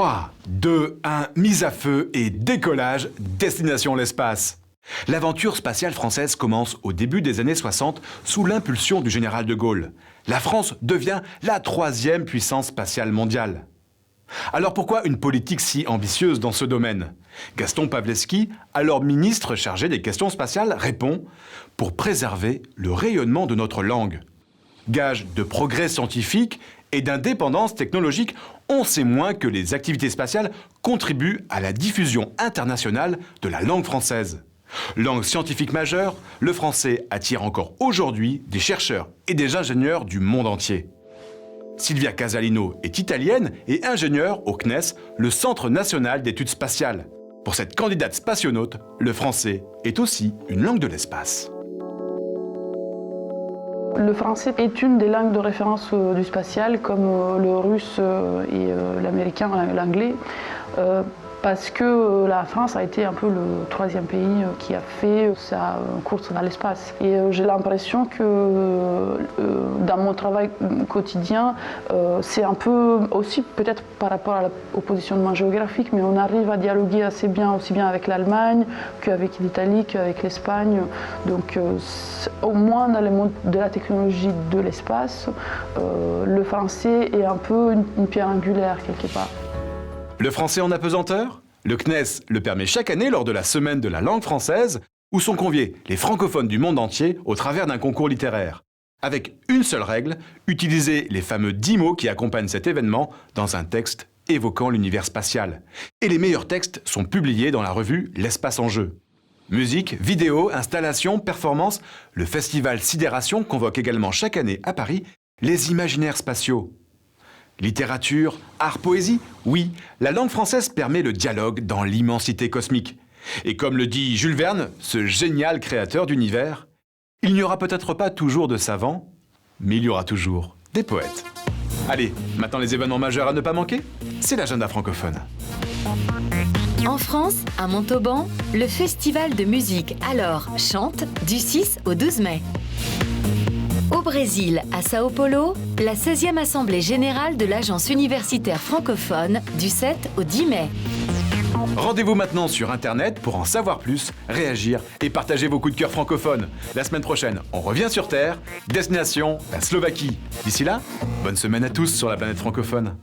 3, 2, 1, mise à feu et décollage, destination l'espace. L'aventure spatiale française commence au début des années 60 sous l'impulsion du général de Gaulle. La France devient la 3e puissance spatiale mondiale. Alors pourquoi une politique si ambitieuse dans ce domaine? Gaston Pawlewski, alors ministre chargé des questions spatiales, répond « Pour préserver le rayonnement de notre langue ». Gage de progrès scientifique et d'indépendance technologique, on sait moins que les activités spatiales contribuent à la diffusion internationale de la langue française. Langue scientifique majeure, le français attire encore aujourd'hui des chercheurs et des ingénieurs du monde entier. Silvia Casalino est italienne et ingénieure au CNES, le Centre national d'études spatiales. Pour cette candidate spationaute, le français est aussi une langue de l'espace. Le français est une des langues de référence du spatial, comme le russe et l'américain, l'anglais, parce que la France a été un peu le 3e pays qui a fait sa course dans l'espace. Et j'ai l'impression que dans mon travail quotidien, c'est un peu aussi peut-être par rapport au positionnement géographique, mais on arrive à dialoguer assez bien, aussi bien avec l'Allemagne qu'avec l'Italie, qu'avec l'Espagne. Donc au moins dans le monde de la technologie de l'espace, le français est un peu une pierre angulaire quelque part. Le français en apesanteur? Le CNES le permet chaque année lors de la semaine de la langue française, où sont conviés les francophones du monde entier au travers d'un concours littéraire. Avec une seule règle, utiliser les fameux 10 mots qui accompagnent cet événement dans un texte évoquant l'univers spatial. Et les meilleurs textes sont publiés dans la revue L'Espace en jeu. Musique, vidéo, installation, performance, le festival Sidération convoque également chaque année à Paris les imaginaires spatiaux. Littérature, art, poésie? Oui, la langue française permet le dialogue dans l'immensité cosmique. Et comme le dit Jules Verne, ce génial créateur d'univers, il n'y aura peut-être pas toujours de savants, mais il y aura toujours des poètes. Allez, maintenant les événements majeurs à ne pas manquer, c'est l'agenda francophone. En France, à Montauban, le festival de musique Alors chante du 6 au 12 mai. Au Brésil, à Sao Paulo, la 16e Assemblée générale de l'Agence universitaire francophone du 7 au 10 mai. Rendez-vous maintenant sur Internet pour en savoir plus, réagir et partager vos coups de cœur francophones. La semaine prochaine, on revient sur Terre, destination la Slovaquie. D'ici là, bonne semaine à tous sur la planète francophone.